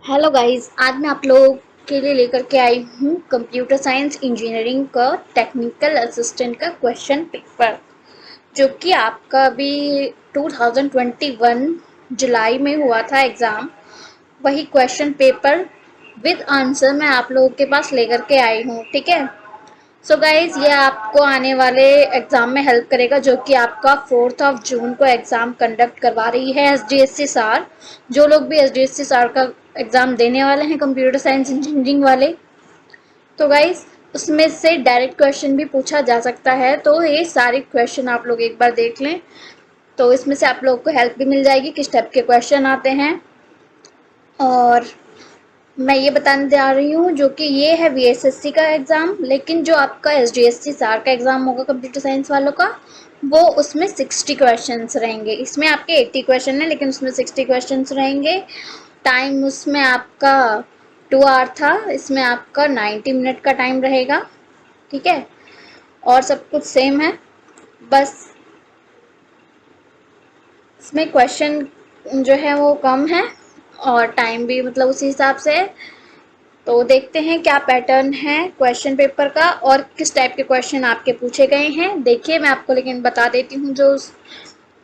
Hello guys, आज मैं आप लोगों के लिए लेकर के आई हूँ कंप्यूटर साइंस इंजीनियरिंग का टेक्निकल असिस्टेंट का क्वेश्चन पेपर, जो कि आपका अभी 2021 जुलाई में हुआ था एग्ज़ाम। वही क्वेश्चन पेपर विद आंसर मैं आप लोगों के पास लेकर के आई हूँ। ठीक है। सो गाइज, ये आपको आने वाले एग्ज़ाम में हेल्प करेगा, जो कि आपका 4 जून को एग्ज़ाम कंडक्ट करवा रही है एसडीएससी सार। जो लोग भी एसडीएससी सार का एग्ज़ाम देने वाले हैं कंप्यूटर साइंस इंजीनियरिंग वाले, तो गाइज उसमें से डायरेक्ट क्वेश्चन भी पूछा जा सकता है। तो ये सारे क्वेश्चन आप लोग एक बार देख लें, तो इसमें से आप लोग को हेल्प भी मिल जाएगी किस टाइप के क्वेश्चन आते हैं। और मैं ये बताने जा रही हूँ, जो कि ये है वीएसएससी का एग्ज़ाम, लेकिन जो आपका एसडीएससी सार का एग्ज़ाम होगा कंप्यूटर साइंस वालों का, वो उसमें 60 क्वेश्चंस रहेंगे। इसमें आपके 80 क्वेश्चन है, लेकिन उसमें 60 क्वेश्चंस रहेंगे। टाइम उसमें आपका 2 आवर था, इसमें आपका 90 मिनट का टाइम रहेगा। ठीक है। और सब कुछ सेम है, बस इसमें क्वेश्चन जो है वो कम है और टाइम भी मतलब उसी हिसाब से है। तो देखते हैं क्या पैटर्न है क्वेश्चन पेपर का और किस टाइप के क्वेश्चन आपके पूछे गए हैं। देखिए, मैं आपको लेकिन बता देती हूँ, जो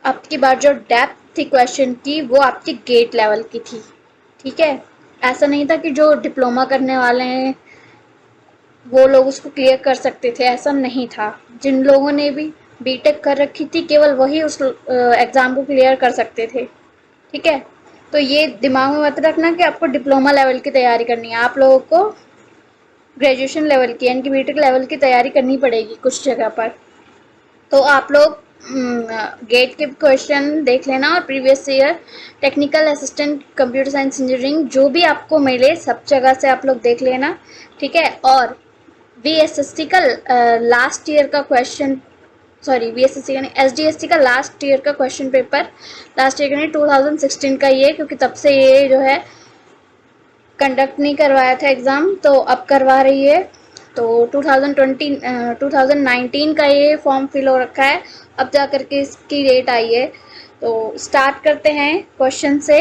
आपकी बार जो डेप्थ थी क्वेश्चन की, वो आपकी गेट लेवल की थी। ठीक है। ऐसा नहीं था कि जो डिप्लोमा करने वाले हैं वो लोग उसको क्लियर कर सकते थे, ऐसा नहीं था। जिन लोगों ने भी बीटेक कर रखी थी, केवल वही उस एग्ज़ाम को क्लियर कर सकते थे। ठीक है। तो ये दिमाग में मत रखना कि आपको डिप्लोमा लेवल की तैयारी करनी है। आप लोगों को ग्रेजुएशन लेवल की यानी कि बीटेक लेवल की तैयारी करनी पड़ेगी कुछ जगह पर। तो आप लोग गेट के क्वेश्चन देख लेना और previous year technical assistant computer science engineering जो भी आपको मिले सब जगह से आप लोग देख लेना। ठीक है। और वीएसएससी का लास्ट ईयर का क्वेश्चन, सॉरी वीएसएससी का नहीं, एसडीएससी का लास्ट ईयर का क्वेश्चन पेपर, लास्ट ईयर का नहीं 2016 का ये, क्योंकि तब से ये जो है कंडक्ट नहीं करवाया था एग्ज़ाम, तो अब करवा रही है। तो 2019 का ये फॉर्म फिल हो रखा है, अब जा कर के इसकी डेट आई है। तो स्टार्ट करते हैं क्वेश्चन से।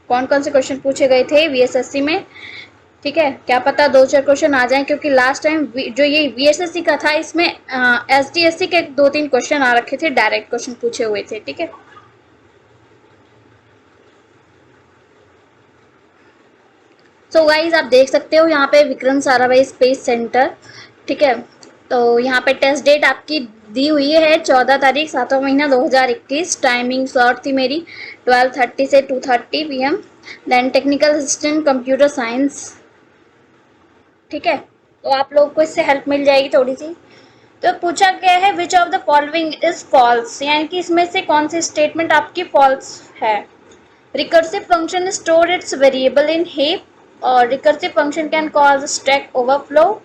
कौन कौन से क्वेश्चन पूछे गए थे वीएसएससी में। ठीक है। क्या पता 2-4 क्वेश्चन आ जाएं, क्योंकि लास्ट टाइम जो ये वीएसएससी का था, इसमें एसडीएससी के 2-3 क्वेश्चन आ रखे थे, डायरेक्ट क्वेश्चन पूछे हुए थे। ठीक है। सो गाइज, आप देख सकते हो यहाँ पे विक्रम साराभाई स्पेस सेंटर। ठीक है। तो यहाँ पे टेस्ट डेट आपकी दी हुई है 14 तारीख 7वां महीना 2021। टाइमिंग स्लॉट थी मेरी 12:30 से 2:30 PM। Then technical assistant computer science. ठीक है। तो आप लोग को इससे हेल्प मिल जाएगी थोड़ी सी। तो पूछा गया है which of the following is false, यानी कि इसमें से कौन सी स्टेटमेंट आपकी फॉल्स है। Recursive function store its variable in heap or recursive function can cause stack overflow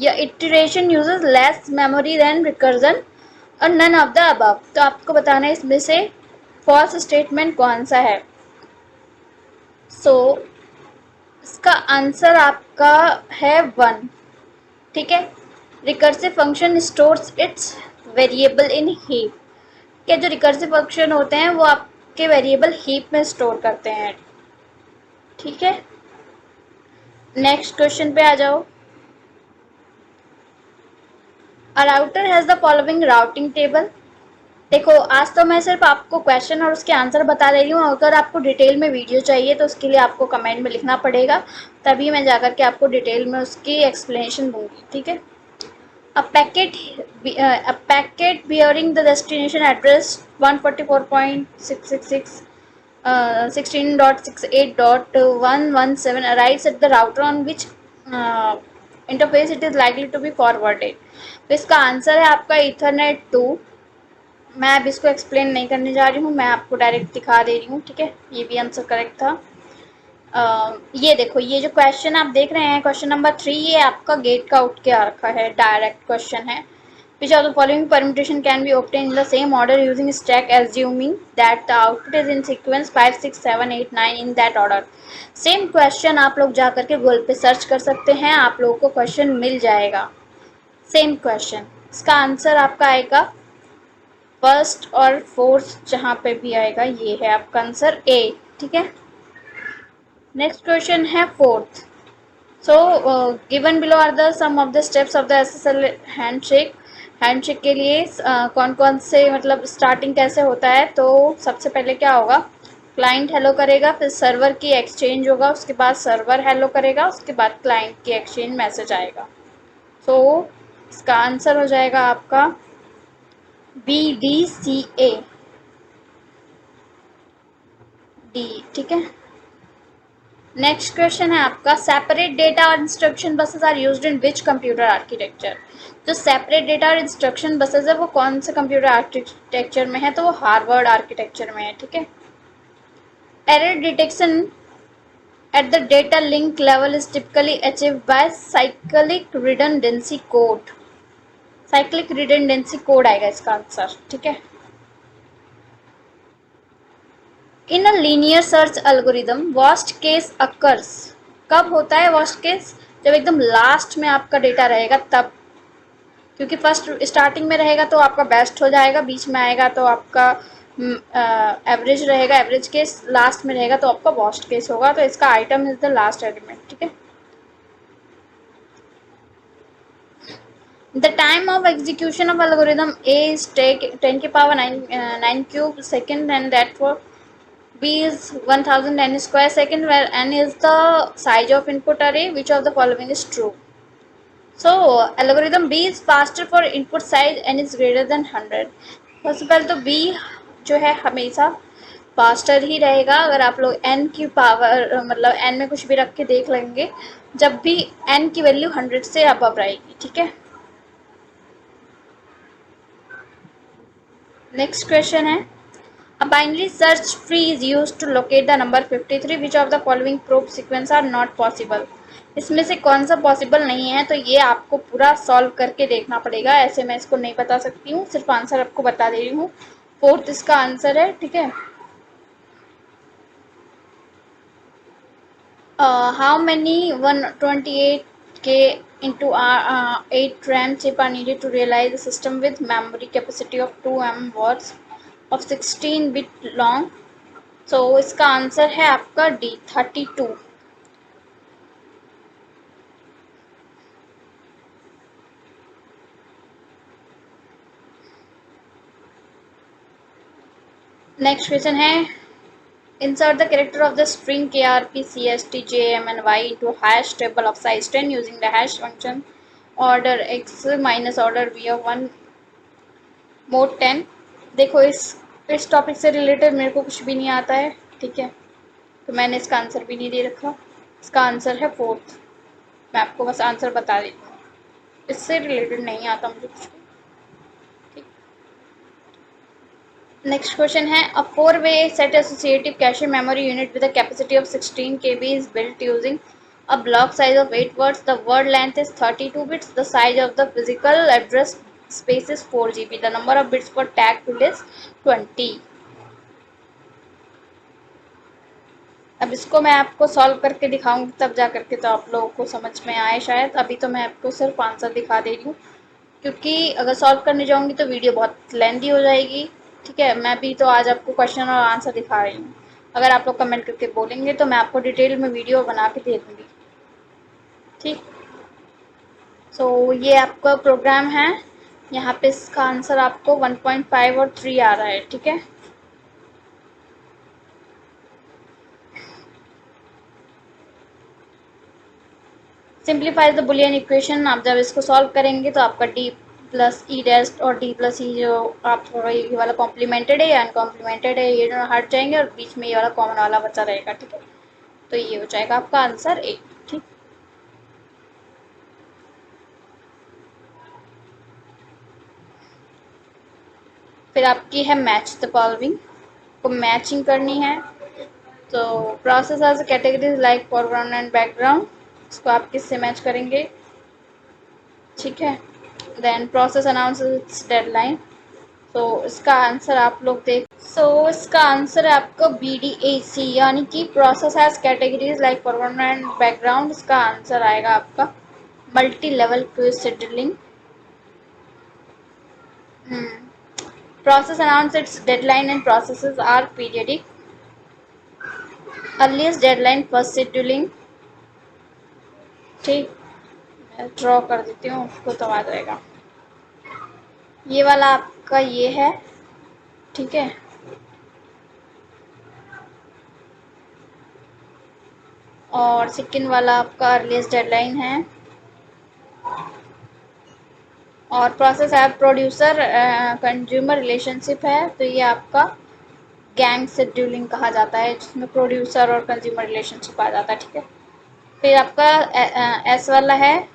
या iteration uses less memory than recursion और none of the above। तो आपको बताना है इसमें से false statement कौन सा है। इसका आंसर आपका है 1। ठीक है। Recursive function stores it's variable in heap. के जो रिकर्सिव फंक्शन होते हैं वो आपके वेरिएबल हीप में स्टोर करते हैं। ठीक है। नेक्स्ट क्वेश्चन पे आ जाओ। A router has the following routing table. देखो, आज तो मैं सिर्फ आपको क्वेश्चन और उसके आंसर बता दे रही हूँ। अगर आपको डिटेल में वीडियो चाहिए तो उसके लिए आपको कमेंट में लिखना पड़ेगा, तभी मैं जाकर के आपको डिटेल में उसकी एक्सप्लेनेशन दूंगी। ठीक है। A packet bearing the destination address 144.666 16.68.117 arrives at the router on which interface it is likely to be forwarded। तो इसका आंसर है आपका ईथरनेट 2। मैं अब इसको एक्सप्लेन नहीं करने जा रही हूँ, मैं आपको डायरेक्ट दिखा दे रही हूँ। ठीक है। ये भी आंसर करेक्ट था। ये देखो, ये जो क्वेश्चन आप देख रहे हैं क्वेश्चन नंबर 3, ये आपका गेट का उठ के आ रखा है, डायरेक्ट क्वेश्चन है। Which of the following permutation can be obtained in the same order using stack, assuming that the output is in sequence 5, 6, 7, 8, 9 in that order। Same question आप लोग जा करके गूगल पे सर्च कर सकते हैं, आप लोगों को क्वेश्चन मिल जाएगा। सेम क्वेश्चन, इसका आंसर आपका आएगा फर्स्ट और फोर्थ, जहाँ पे भी आएगा ये है आपका आंसर ए। ठीक है। नेक्स्ट क्वेश्चन है fourth. So, given below are the some of the steps of the SSL handshake. Handshake के लिए कौन कौन से मतलब स्टार्टिंग कैसे होता है. तो सबसे पहले क्या होगा, क्लाइंट हेलो करेगा, फिर सर्वर की एक्सचेंज होगा, उसके बाद सर्वर हेलो करेगा, उसके बाद क्लाइंट की एक्सचेंज मैसेज आएगा. तो इसका आंसर हो जाएगा आपका BDCA डी. ठीक है. नेक्स्ट क्वेश्चन है आपका, सेपरेट डेटा और instruction buses are used in which computer architecture. जो सेपरेट डेटा और इंस्ट्रक्शन बसेस है वो कौन से कंप्यूटर आर्किटेक्चर में है, तो वो हार्वर्ड आर्किटेक्चर में है. ठीक है. Error detection at the data link level is typically achieved by cyclic redundancy code. Cyclic redundancy code आएगा इसका आंसर. ठीक है. In a linear search algorithm worst case occurs. कब होता है वर्स्ट केस, जब एकदम लास्ट में आपका डेटा रहेगा तब. क्योंकि फर्स्ट स्टार्टिंग में रहेगा तो आपका बेस्ट हो जाएगा, बीच में आएगा तो आपका एवरेज रहेगा, एवरेज केस लास्ट में रहेगा तो आपका वर्स्ट केस होगा. तो इसका item is the last element. ठीक है. The time of execution of algorithm A is 10 की power 9 cube second, and that for B is 1000 n square second, where n is the size of input array. Which of the following is true? So algorithm B is faster for input size n is greater than 100. सबसे पहले तो B जो है हमेशा faster ही रहेगा. अगर आप लोग n की पावर मतलब n में कुछ भी रख के देख लेंगे, जब भी n की वैल्यू 100 से अबव रहेगी. ठीक है. नेक्स्ट क्वेश्चन है, a binary search tree is used to locate the number 53. Which of the following proof sequence are not possible? इसमें से कौन सा पॉसिबल नहीं है, तो ये आपको पूरा सॉल्व करके देखना पड़ेगा. ऐसे मैं इसको नहीं बता सकती हूँ, सिर्फ आंसर आपको बता दे रही हूँ. फोर्थ इसका आंसर है. ठीक है. How many 128K into 8 RAM chip are needed to realize a system with memory capacity of 2 words of 16 bit long. तो इसका आंसर है आपका डी 32. नेक्स्ट क्वेश्चन है, insert the character of the string KRP CST JM and Y into hash table of size 10 using the hash function order x minus order v of 1 mod 10. देखो इस topic से related मेरे को कुछ भी नहीं आता है. ठीक है. तो मैंने इसका आंसर भी नहीं दे रखा. इसका आंसर है फोर्थ. मैं आपको बस आंसर बता देती हूँ, इससे रिलेटेड नहीं आता मुझे कुछ. नेक्स्ट क्वेश्चन है, a 4-way set associative cache memory unit with a capacity of 16 KB is built using a block size of 8 words. The word length is 32 bits. The size of the physical address space is 4 GB. The number of bits for tag field is 20. अब इसको मैं आपको solve करके दिखाऊंगी तब जा करके तो आप लोगों को समझ में आए शायद. अभी तो मैं आपको सिर्फ आंसर दिखा दे रही हूँ, क्योंकि अगर सॉल्व करने जाऊंगी तो वीडियो बहुत लेंथी हो जाएगी. ठीक है. मैं भी तो आज आपको क्वेश्चन और आंसर दिखा रही हूँ. अगर आप लोग कमेंट करके बोलेंगे तो मैं आपको डिटेल में वीडियो बना के दे दूँगी. ठीक. सो ये आपका प्रोग्राम है. यहाँ पे इसका आंसर आपको 1.5 और 3 आ रहा है. ठीक है. Simplify the Boolean equation. आप जब इसको सॉल्व करेंगे तो आपका डी प्लस ई डैस्ट और डी प्लस ई जो आपका ये वाला कॉम्प्लीमेंटेड है या अनकॉम्प्लीमेंटेड है, ये दोनों हट जाएंगे और बीच में ये वाला कॉमन वाला बचा रहेगा. ठीक है. तो ये हो जाएगा आपका आंसर ए. ठीक. फिर आपकी है मैच द फॉलोइंग. को मैचिंग करनी है. तो process as categories like foreground and background. इसको आप किससे मैच करेंगे. ठीक है. Then process announces its deadline. तो इसका आंसर आप लोग देख. सो इसका आंसर है आपका BDAC, यानी कि process has categories like foreground and background. इसका आंसर आएगा आपका multi level queue scheduling. Process announces its deadline and processes are periodic. Earliest deadline first scheduling, ठीक, ड्रॉ कर देती हूँ उसको तो आ जाएगा। ये वाला आपका ये है, ठीक है। और सेकंड वाला आपका अर्लीस्ट डेडलाइन है। और प्रोसेस है प्रोड्यूसर कंज्यूमर रिलेशनशिप है, तो ये आपका गैंग शेड्यूलिंग कहा जाता है, जिसमें प्रोड्यूसर और कंज्यूमर रिलेशनशिप आ जाता है, ठीक है। फिर आपका एस वाला है,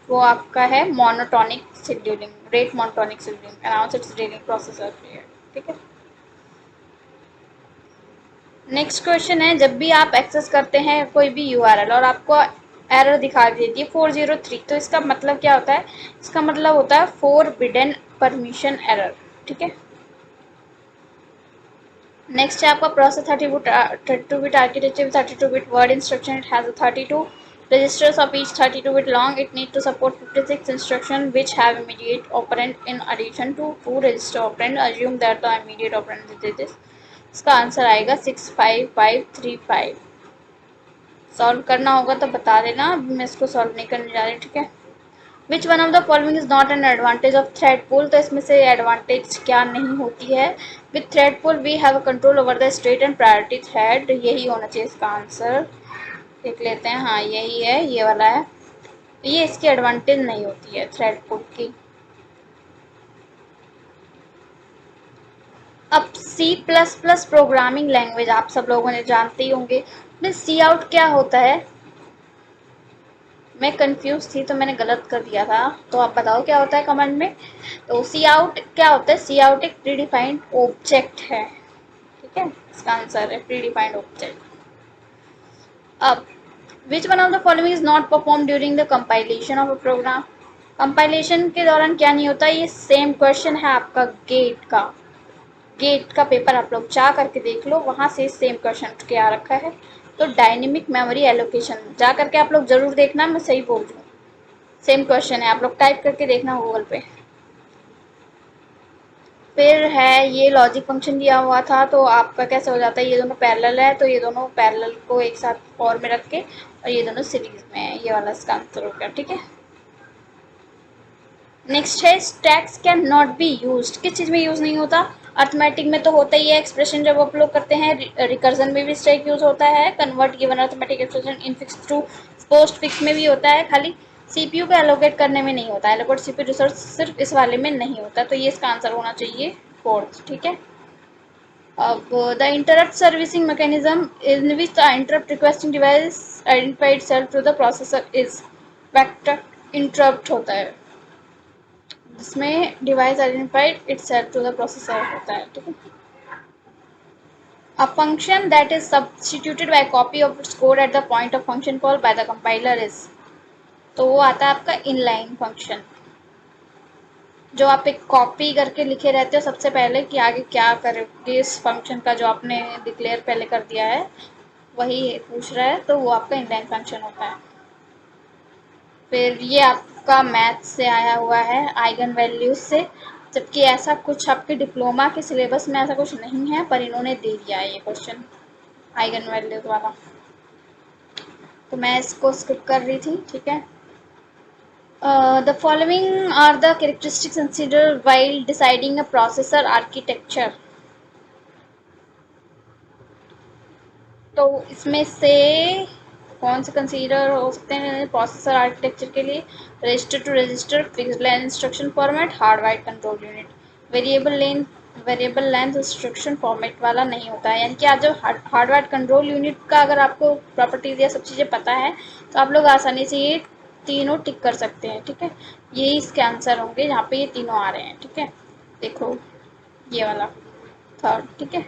वो आपका है monotonic scheduling, rate monotonic scheduling, announce it's daily processor, ठीक है। नेक्स्ट क्वेश्चन है, जब भी आप एक्सेस करते हैं कोई भी यूआरएल और आपको एरर दिखा देती है 403, तो इसका मतलब क्या होता है? इसका मतलब होता है फोरबिडन परमिशन एरर, ठीक है। नेक्स्ट है आपका process 32 bit architecture, 32 bit word instruction, it has 32 registers of each 32 bit long. It needs to support 56 instructions which have immediate operand in addition to 2 register operand. Assume that the immediate operand is this. इसका answer आएगा 65535। Solve करना होगा तो बता देना, अभी मैं इसको सॉल्व नहीं करने जा रही, ठीक है। Which one of the following is not an advantage of thread pool, तो इसमें से एडवांटेज क्या नहीं होती है? With thread pool we have control over the state and priority thread, यही होना चाहिए इसका आंसर। देख लेते हैं, हाँ यही है, ये वाला है। ये इसकी एडवांटेज नहीं होती है थ्रेड पूल की। अब C++ प्रोग्रामिंग लैंग्वेज आप सब लोगों ने जानते ही होंगे, में सी आउट क्या होता है? मैं कंफ्यूज थी तो मैंने गलत कर दिया था, तो आप बताओ क्या होता है कमेंट में। तो सी आउट क्या होता है? सी आउट एक प्रीडिफाइंड ऑब्जेक्ट है, ठीक है, इसका आंसर है प्रीडिफाइंड ऑब्जेक्ट। अब which one of the following is not perform during the compilation of a program, compilation के दौरान क्या नहीं होता? ये सेम क्वेश्चन है आपका गेट का, गेट का पेपर आप लोग जा करके देख लो, वहाँ से सेम क्वेश्चन क्या रखा है। तो डायनेमिक मेमोरी एलोकेशन जा करके आप लोग जरूर देखना, मैं सही बोल रही हूँ, सेम क्वेश्चन है, आप लोग टाइप करके देखना गूगल पे। फिर है ये लॉजिक फंक्शन दिया हुआ था, तो आपका कैसे हो जाता है? ये दोनों पैरेलल है, तो ये दोनों पैरेलल को एक साथ फॉर में रख के, और ये दोनों सीरीज में है, ये वाला इसका आंसर हो गया, ठीक है। नेक्स्ट है stacks can not be used, किस चीज़ में यूज़ नहीं होता? अर्थमेटिक में तो होता ही है एक्सप्रेशन जब आप लोग करते हैं, रिकर्जन में भी स्टैक यूज होता है, convert given arithmetic expression infix to postfix में भी होता है, खाली सीपीयू को एलोकेट करने में नहीं होता है, एलोकेट सीपीयू रिसोर्स सिर्फ इस वाले में नहीं होता, तो ये इसका आंसर होना चाहिए फोर्थ, ठीक है। अब the interrupt servicing mechanism in which the interrupt requesting device identified self to the processor is vector interrupt होता है, जिसमें device identified itself to the processor होता है, ठीक है। A function that is substituted by a copy of its code at the point of function call by the compiler is, तो वो आता है आपका इनलाइन फंक्शन, जो आप एक कॉपी करके लिखे रहते हो सबसे पहले कि आगे क्या करोगे इस फंक्शन का, जो आपने डिक्लेयर पहले कर दिया है वही पूछ रहा है, तो वो आपका इनलाइन फंक्शन होता है। फिर ये आपका मैथ से आया हुआ है, आइगन वैल्यूज से, जबकि ऐसा कुछ आपके डिप्लोमा के सिलेबस में ऐसा कुछ नहीं है, पर इन्होंने दे दिया है ये क्वेश्चन आइगन वैल्यूज वाला, तो मैं इसको स्किप कर रही थी, ठीक है। The following are the characteristics considered while deciding a processor architecture, तो इसमें से कौन से कंसीडर हो सकते हैं प्रोसेसर आर्किटेक्चर के लिए? Register to register, fixed length instruction format, hardwired control unit, variable length instruction format वाला नहीं होता है, यानी कि आज जब हार्डवाइड कंट्रोल यूनिट का अगर आपको प्रॉपर्टीज या सब चीज़ें पता है तो आप लोग आसानी से ये तीनों टिक कर सकते हैं, ठीक है। यही इसके आंसर होंगे जहाँ पे ये तीनों आ रहे हैं, ठीक है। देखो ये वाला थर्ड, ठीक है,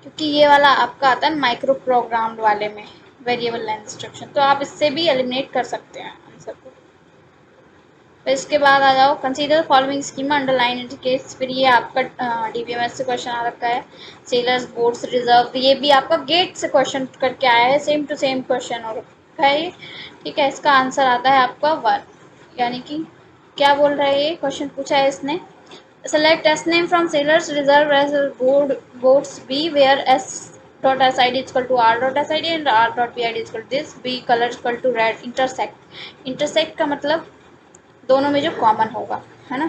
क्योंकि ये वाला आपका आता है माइक्रो प्रोग्राम वाले में, वेरिएबल लेंथ इंस्ट्रक्शन, तो आप इससे भी एलिमिनेट कर सकते हैं आंसर को। फिर इसके बाद आ जाओ consider following schema underline indicates, फिर ये आपका डीबीएमएस से क्वेश्चन आ रखा है, सेलर्स बोर्ड्स रिजर्व, ये भी आपका गेट से क्वेश्चन करके आया है, सेम टू सेम क्वेश्चन हो रखा है, ठीक है। इसका आंसर आता है आपका 1, यानी कि क्या बोल रहा है, ये क्वेश्चन पूछा है इसने, select S name from sailors reserve as boards B where S dot sid is equal to r dot sid and r dot bid is equal to this, b color is equal to red, intersect का मतलब दोनों में जो common होगा, है ना।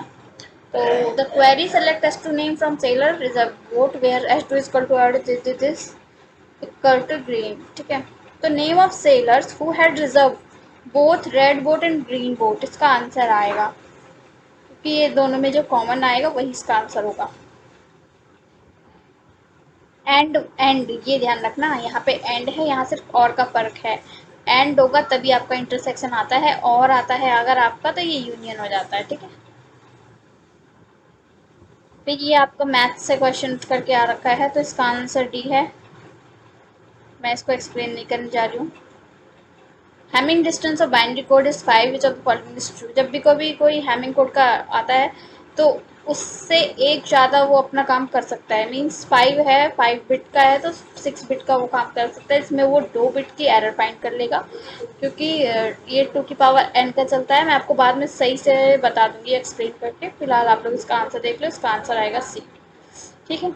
तो the query select S2 name from sailor is a boat where S2 is equal to this equal to green, ठीक है। तो name of sellers who had reserve both red boat and green boat, इसका answer आएगा, क्योंकि ये दोनों में जो कॉमन आएगा वही इसका आंसर होगा। एंड ये ध्यान रखना, यहाँ पे एंड है, यहाँ सिर्फ और का फर्क है। एंड होगा तभी आपका इंटरसेक्शन आता है, और आता है अगर आपका तो ये यूनियन हो जाता है, ठीक है। फिर ये आपका मैथ से क्वेश्चन करके आ रखा है, तो इसका आंसर डी है। मैं इसको एक्सप्लेन नहीं करने जा रही हूँ। Hamming distance of binary code is 5 which of the following is true. जब भी कभी कोई हैमिंग कोड का आता है तो उससे एक ज़्यादा वो अपना काम कर सकता है। मीन्स 5 है, 5 बिट का है तो 6 बिट का वो काम कर सकता है। इसमें वो 2 बिट की एरर फाइंड कर लेगा, क्योंकि ये 2 की पावर n का चलता है। मैं आपको बाद में सही से बता दूंगी एक्सप्लेन करके। फिलहाल आप लोग इसका आंसर देख लो, इसका आंसर आएगा सी, ठीक है।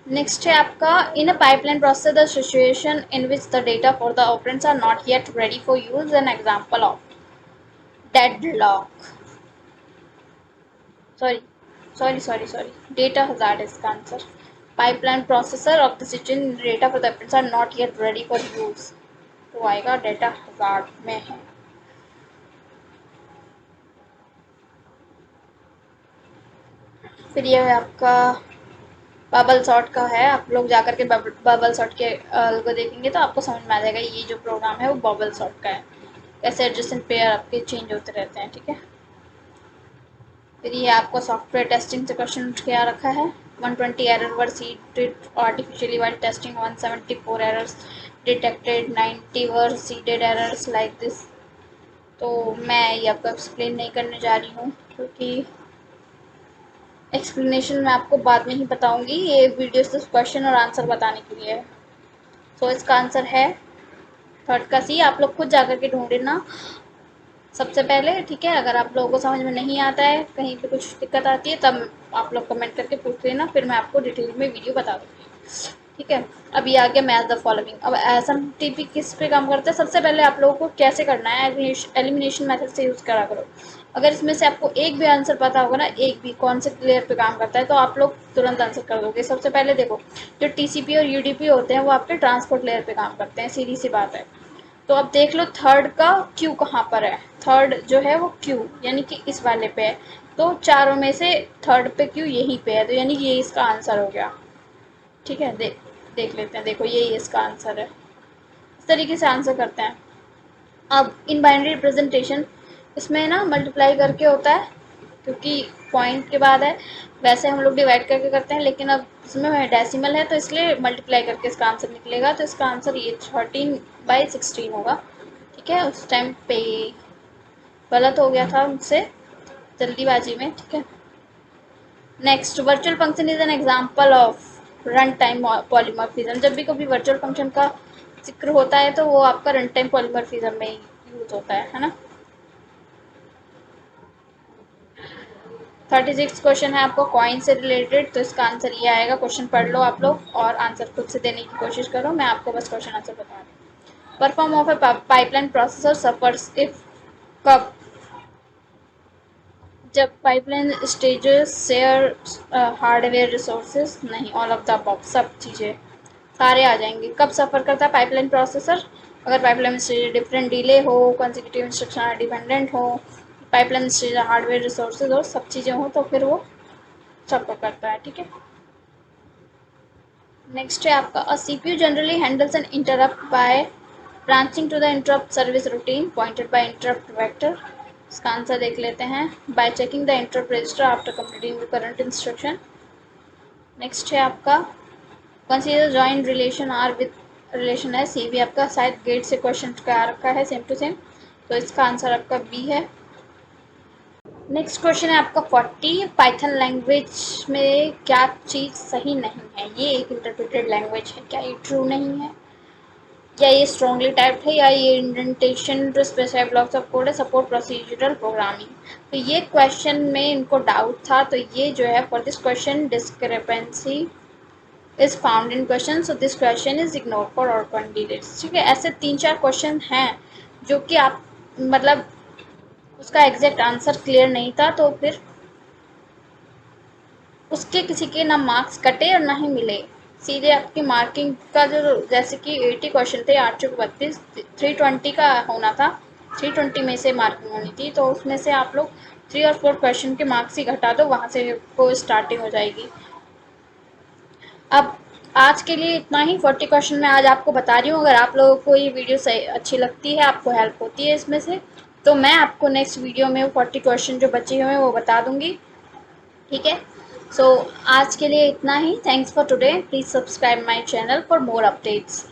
नेक्स्ट है आपका in a pipeline process the situation in which the data for the operands are not yet ready for use, an example of deadlock, sorry data hazard है इसका answer. Pipeline processor of the situation data for the operands are not yet ready for use, तो आएगा data hazard में है। फिर ये है आपका बबल सॉर्ट का है। आप लोग जाकर के बबल सॉर्ट के को देखेंगे तो आपको समझ में आ जाएगा ये जो प्रोग्राम है वो बबल सॉर्ट का है, कैसे एडजेसेंट पेयर आपके चेंज होते रहते हैं, ठीक है। फिर ये आपको सॉफ्टवेयर टेस्टिंग से क्वेश्चन क्या रखा है। 120 error were seeded artificially while testing, 174 errors detected, 90 were seeded errors like this. तो मैं ये आपको एक्सप्लेन नहीं करने जा रही हूँ, क्योंकि एक्सप्लेनेशन मैं आपको बाद में ही बताऊंगी। ये वीडियो सिर्फ क्वेश्चन और आंसर बताने के लिए है। तो इसका आंसर है थर्ड का सी। आप लोग खुद जाकर के ढूंढे ना सबसे पहले, ठीक है। अगर आप लोगों को समझ में नहीं आता है, कहीं पे कुछ दिक्कत आती है, तब आप लोग कमेंट करके पूछ लेना, फिर मैं आपको डिटेल में वीडियो बता दूँगी, ठीक है। अभी आ गया मैच द फॉलोइंग। अब SMTP किस पे काम करता है, सबसे पहले आप लोगों को कैसे करना है, एलिमिनेशन मेथड से यूज़ करा करो। अगर इसमें से आपको एक भी आंसर पता होगा ना, एक भी कौन से लेयर पे काम करता है, तो आप लोग तुरंत आंसर कर दोगे। सबसे पहले देखो, जो TCP और UDP होते हैं वो आपके ट्रांसपोर्ट लेयर पे काम करते हैं, सीधी सी बात है। तो अब देख लो थर्ड का क्यू कहाँ पर है। थर्ड जो है वो क्यू यानी कि इस वाले पे है, तो चारों में से थर्ड पे क्यू यहीं पे है, तो यानी कि ये इसका आंसर हो गया, ठीक है। देख लेते हैं, देखो यही इसका आंसर है। इस तरीके से आंसर करते हैं। अब इन बाइनरी रिप्रेजेंटेशन, इसमें ना मल्टीप्लाई करके होता है, क्योंकि पॉइंट के बाद है। वैसे हम लोग डिवाइड करके करते हैं, लेकिन अब इसमें डेसिमल है तो इसलिए मल्टीप्लाई करके इसका आंसर निकलेगा। तो इसका आंसर ये 13/16 होगा, ठीक है। उस टाइम पे गलत हो गया था मुझसे जल्दीबाजी में, ठीक है। Next, virtual function is an example of run time polymorphism. जब भी कभी वर्चुअल फंक्शन का जिक्र होता है तो वो आपका रन टाइम पॉलीमॉर्फिज्म में यूज होता है ना। 36 क्वेश्चन है आपको कॉइन से रिलेटेड, तो इसका आंसर ये आएगा। क्वेश्चन पढ़ लो आप लोग और आंसर खुद से देने की कोशिश करो, मैं आपको बस क्वेश्चन आंसर बता रही हूँ। Perform of A pipeline processor suffers if, कब, जब pipeline stages share hardware resources, नहीं, ऑल ऑफ द अबव, सब चीज़ें सारे आ जाएंगे। कब सफ़र करता है पाइपलाइन प्रोसेसर, अगर पाइपलाइन स्टेज डिफरेंट डिले हो, कॉन्सिक्यूटिव इंस्ट्रक्शन डिपेंडेंट हो, पाइपलाइन स्टेज हार्डवेयर रिसोर्सेज हो, सब चीज़ें हों, तो फिर वो सफ़र करता है, ठीक है। नेक्स्ट है आपका a CPU generally handles an interrupt by branching to the interrupt service routine pointed by interrupt vector. इसका आंसर देख लेते हैं। By checking the interrupt register after completing the current instruction. Next है आपका consider joint relation R with relation है C. भी आपका शायद गेट से क्वेश्चन आ रखा है सेम टू सेम, तो इसका आंसर आपका बी है। नेक्स्ट क्वेश्चन है आपका 40, पाइथन लैंग्वेज में क्या चीज़ सही नहीं है। ये एक इंटरप्रेटेड लैंग्वेज है, क्या ये ट्रू नहीं है, या ये स्ट्रॉन्गली टाइप्ड है, या ये indentation to specified blocks of code है, सपोर्ट प्रोसीजरल प्रोग्रामिंग। तो ये क्वेश्चन में इनको डाउट था, तो ये जो है for this question discrepancy is found in question, so this question is ignore for और कैंडिडेट्स। ठीक है, ऐसे 3-4 क्वेश्चन हैं जो कि आप मतलब उसका एग्जैक्ट आंसर क्लियर नहीं था, तो फिर उसके किसी के ना मार्क्स कटे और ना ही मिले। सीधे आपकी मार्किंग का जो, जैसे कि 80 क्वेश्चन थे, 8 चौक 32, 320 का होना था, 320 में से मार्किंग होनी थी, तो उसमें से आप लोग 3 और 4 क्वेश्चन के मार्क्स ही घटा दो, वहाँ से को स्टार्टिंग हो जाएगी। अब आज के लिए इतना ही। 40 क्वेश्चन मैं आज आपको बता रही हूँ। अगर आप लोगों को ये वीडियो सही अच्छी लगती है, आपको हेल्प होती है इसमें से, तो मैं आपको नेक्स्ट वीडियो में 40 क्वेश्चन जो बचे हुए हैं वो बता दूंगी। ठीक है, सो आज के लिए इतना ही। Thanks for today, please subscribe my channel for more updates.